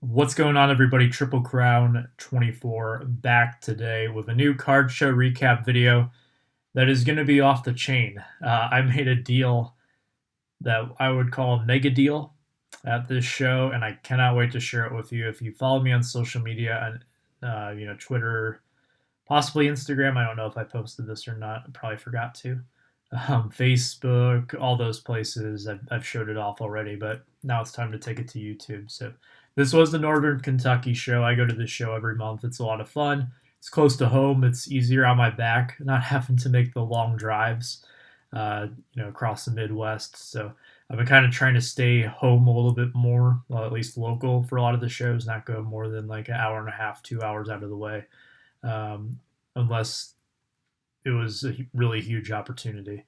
What's going on, everybody? Triple Crown 24 back today with a new card show recap video that is going to be off the chain. I made a deal that I would call a mega deal at this show, and I cannot wait to share it with you. If you follow me on social media and Twitter, possibly Instagram, I don't know if I posted this or not. I probably forgot to. Facebook, all those places. I've showed it off already, but now it's time to take it to YouTube. So this was the Northern Kentucky show. I go to this show every month. It's a lot of fun. It's close to home. It's easier on my back, not having to make the long drives, across the Midwest. So I've been kind of trying to stay home a little bit more, well, at least local for a lot of the shows, not go more than like an hour and a half, 2 hours out of the way, um, unless it was a really huge opportunity,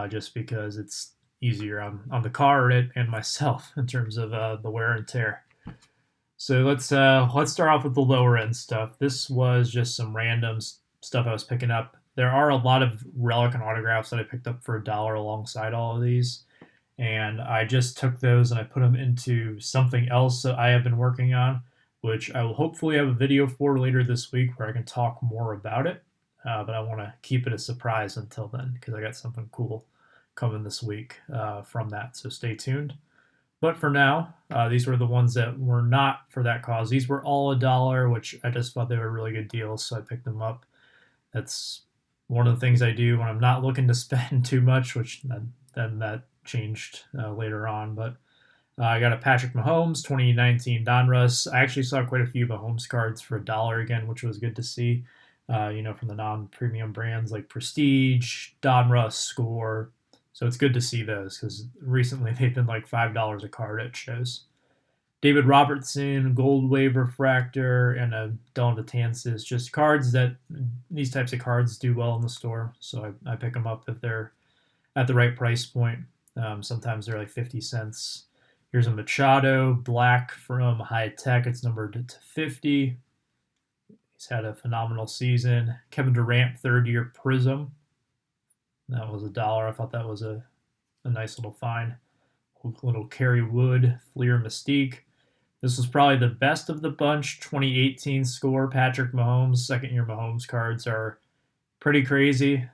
just because it's easier on the car and myself in terms of the wear and tear. So let's start off with the lower end stuff. This was just some random stuff I was picking up. There are a lot of relic and autographs that I picked up for $1 alongside all of these, and I just took those and I put them into something else that I have been working on, which I will hopefully have a video for later this week where I can talk more about it. But I want to keep it a surprise until then because I got something cool coming this week from that. So stay tuned. But for now, these were the ones that were not for that cause. These were all $1, which I just thought they were really good deals, so I picked them up. That's one of the things I do when I'm not looking to spend too much, which then that changed later on. But I got a Patrick Mahomes 2019 Donruss. I actually saw quite a few Mahomes cards for $1 again, which was good to see. From the non-premium brands like Prestige, Donruss, Score. So it's good to see those because recently they've been like $5 a card at shows. David Robertson, Gold Wave Refractor, and a Dylan Betances. Just cards that these types of cards do well in the store. So I pick them up if they're at the right price point. Sometimes they're like 50 cents. Here's a Machado, black from High Tech. It's numbered to 50. He's had a phenomenal season. Kevin Durant, third year Prism. That was $1. I thought that was a nice little find. Little Kerry Wood, Fleer Mystique. This was probably the best of the bunch. 2018 Score, Patrick Mahomes. Second year Mahomes cards are pretty crazy.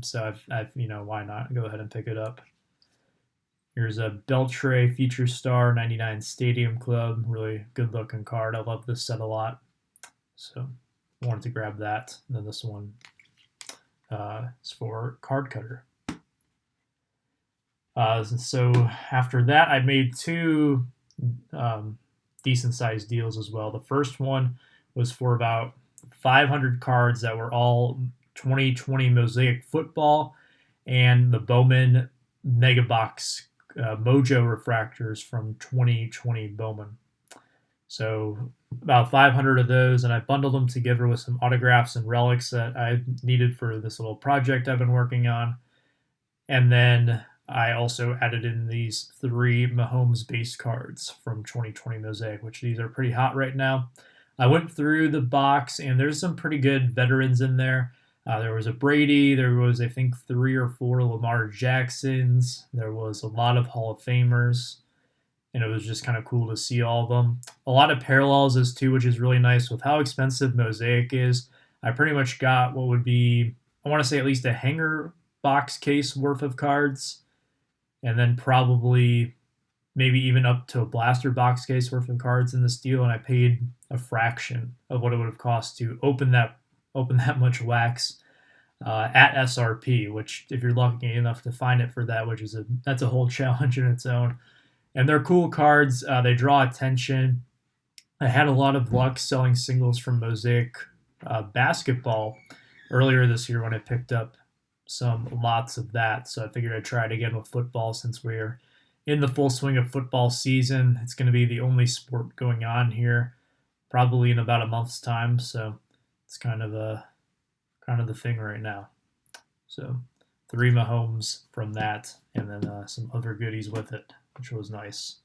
So I've why not go ahead and pick it up. Here's a Beltray Future Star 99 Stadium Club. Really good looking card. I love this set a lot. So I wanted to grab that. And then this one is for Card Cutter. So after that, I made two decent sized deals as well. The first one was for about 500 cards that were all 2020 Mosaic football and the Bowman Mega Box Mojo refractors from 2020 Bowman. So about 500 of those, and I bundled them together with some autographs and relics that I needed for this little project I've been working on. And then I also added in these 3 Mahomes base cards from 2020 Mosaic, which these are pretty hot right now. I went through the box, and there's some pretty good veterans in there. There was a Brady. There was, I think, 3 or 4 Lamar Jacksons. There was a lot of Hall of Famers. And it was just kind of cool to see all of them. A lot of parallels as too, which is really nice with how expensive Mosaic is. I pretty much got what would be, I want to say at least a hanger box case worth of cards, and then probably maybe even up to a blaster box case worth of cards in this deal. And I paid a fraction of what it would have cost to open that much wax at SRP. Which, if you're lucky enough to find it for that, that's a whole challenge in its own. And they're cool cards. They draw attention. I had a lot of luck selling singles from Mosaic basketball earlier this year when I picked up some lots of that. So I figured I'd try it again with football since we're in the full swing of football season. It's going to be the only sport going on here, probably in about a month's time. So it's kind of the thing right now. So 3 Mahomes from that, and then some other goodies with it, which was nice.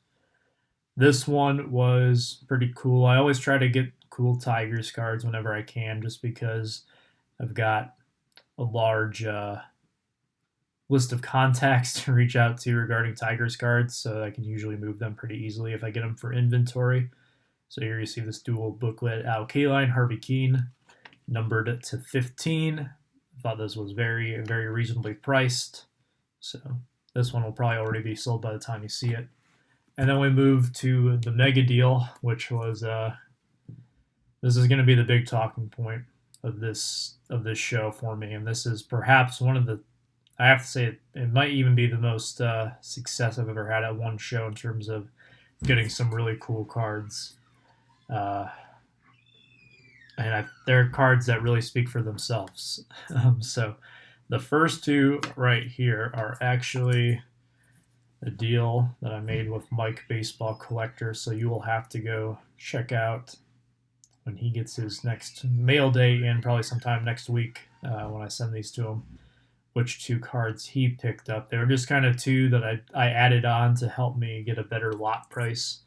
This one was pretty cool. I always try to get cool Tigers cards whenever I can, just because I've got a large list of contacts to reach out to regarding Tigers cards, so I can usually move them pretty easily if I get them for inventory. So here you see this dual booklet Al Kaline, Harvey Keene, numbered to 15. I thought this was very, very reasonably priced. So this one will probably already be sold by the time you see it. And then we move to the mega deal, which was this is going to be the big talking point of this show for me, and this is perhaps one of the, I have to say it might even be the most success I've ever had at one show in terms of getting some really cool cards. They're cards that really speak for themselves. So the first two right here are actually a deal that I made with Mike Baseball Collector, so you will have to go check out when he gets his next mail day in, probably sometime next week when I send these to him, which two cards he picked up. They were just kind of two that I added on to help me get a better lot price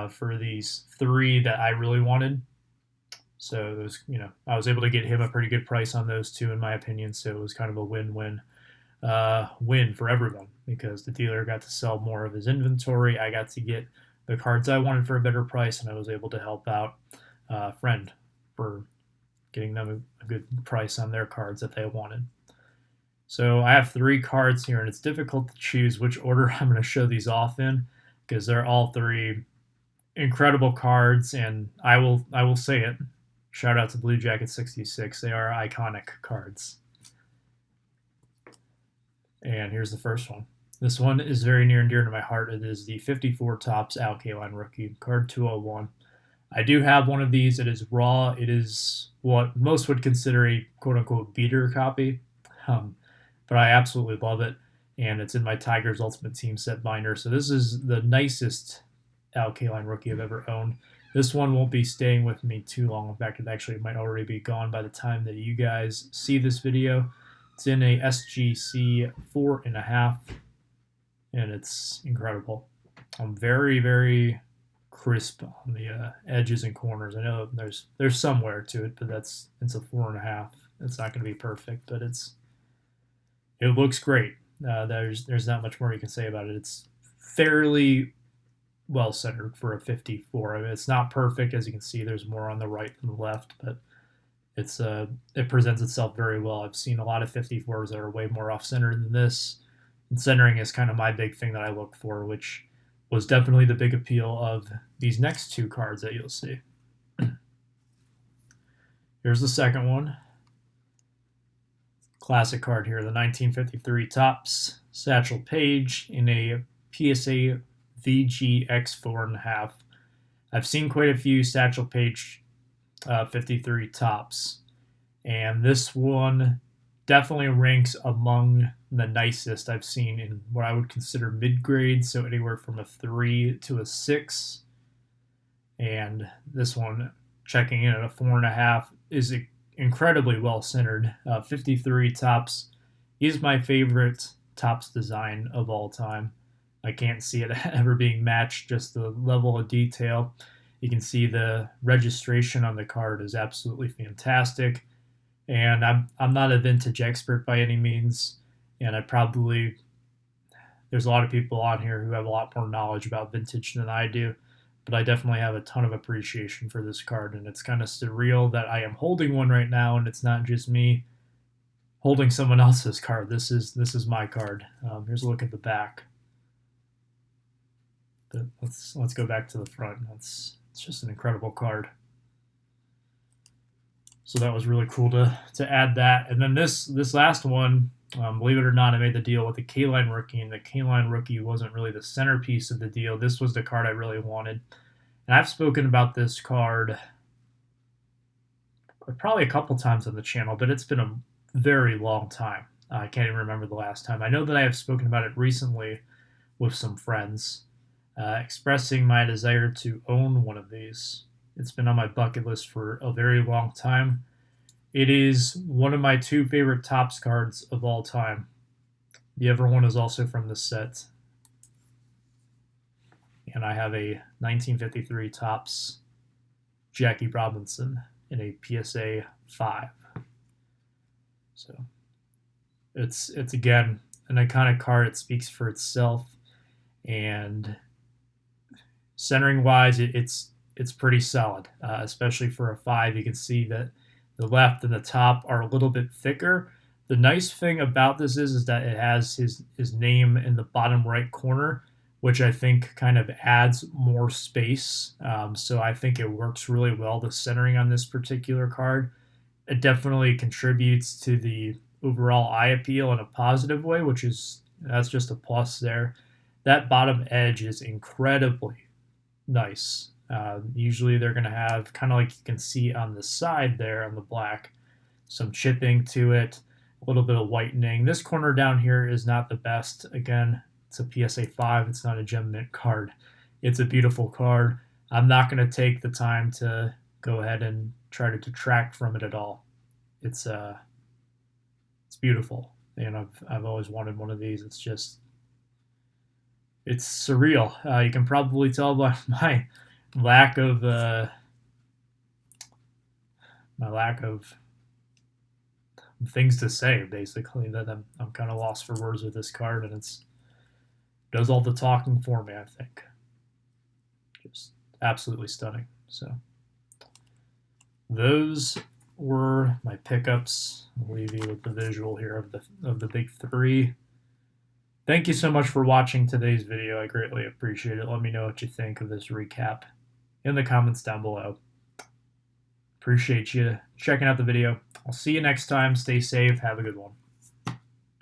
for these three that I really wanted. So it was, I was able to get him a pretty good price on those two, in my opinion. So it was kind of a win-win win for everyone, because the dealer got to sell more of his inventory. I got to get the cards I wanted for a better price, and I was able to help out a friend for getting them a good price on their cards that they wanted. So I have three cards here, and it's difficult to choose which order I'm going to show these off in, because they're all three incredible cards, and I will say it. Shout out to Blue Jacket 66. They are iconic cards. And here's the first one. This one is very near and dear to my heart. It is the 54 Topps Al Kaline rookie, card 201. I do have one of these. It is raw. It is what most would consider a quote-unquote beater copy, but I absolutely love it, and it's in my Tigers Ultimate Team set binder. So this is the nicest Al Kaline rookie I've ever owned. This one won't be staying with me too long. In fact, it actually might already be gone by the time that you guys see this video. It's in a SGC 4.5, and it's incredible. I'm very, very crisp on the edges and corners. I know there's some wear to it, but it's a 4.5. It's not going to be perfect, but it looks great. There's not much more you can say about it. It's fairly well centered for a 54. I mean, it's not perfect, as you can see. There's more on the right than the left, but it presents itself very well. I've seen a lot of 54s that are way more off center than this, and centering is kind of my big thing that I look for, which was definitely the big appeal of these next two cards that you'll see. Here's the second one. Classic card here, the 1953 Topps Satchel Paige in a PSA VGX 4.5. I've seen quite a few Satchel Paige 53 Topps, and this one definitely ranks among the nicest I've seen in what I would consider mid-grade, so anywhere from a 3 to a 6. And this one, checking in at a 4.5, is incredibly well centered. 53 Topps is my favorite Topps design of all time. I can't see it ever being matched, just the level of detail. You can see the registration on the card is absolutely fantastic. And I'm not a vintage expert by any means, and there's a lot of people on here who have a lot more knowledge about vintage than I do, but I definitely have a ton of appreciation for this card, and it's kind of surreal that I am holding one right now, and it's not just me holding someone else's card. This is my card. Here's a look at the back. But let's go back to the front. It's just an incredible card. So that was really cool to add that. And then this last one, believe it or not, I made the deal with the Kaline rookie, and the Kaline rookie wasn't really the centerpiece of the deal. This was the card I really wanted. And I've spoken about this card probably a couple times on the channel, but it's been a very long time. I can't even remember the last time. I know that I have spoken about it recently with some friends, expressing my desire to own one of these. It's been on my bucket list for a very long time. It is one of my two favorite Topps cards of all time. The other one is also from the set. And I have a 1953 Topps Jackie Robinson in a PSA 5. So it's again an iconic card. It speaks for itself, and centering wise, it's it's pretty solid, especially for a 5. You can see that the left and the top are a little bit thicker. The nice thing about this is that it has his name in the bottom right corner, which I think kind of adds more space. So I think it works really well, the centering on this particular card. It definitely contributes to the overall eye appeal in a positive way, that's just a plus there. That bottom edge is incredibly nice. Usually they're going to have, kind of like you can see on the side there on the black, some chipping to it, a little bit of whitening. This corner down here is not the best. Again, it's a PSA 5. It's not a gem mint card. It's a beautiful card. I'm not going to take the time to go ahead and try to detract from it at all. It's beautiful, and I've always wanted one of these. It's surreal. You can probably tell by my lack of things to say, basically, that I'm kind of lost for words with this card, and it does all the talking for me, I think. Just absolutely stunning. So those were my pickups. I'll leave you with the visual here of the big 3. Thank you so much for watching today's video. I greatly appreciate it. Let me know what you think of this recap in the comments down below. Appreciate you checking out the video. I'll see you next time. Stay safe. Have a good one.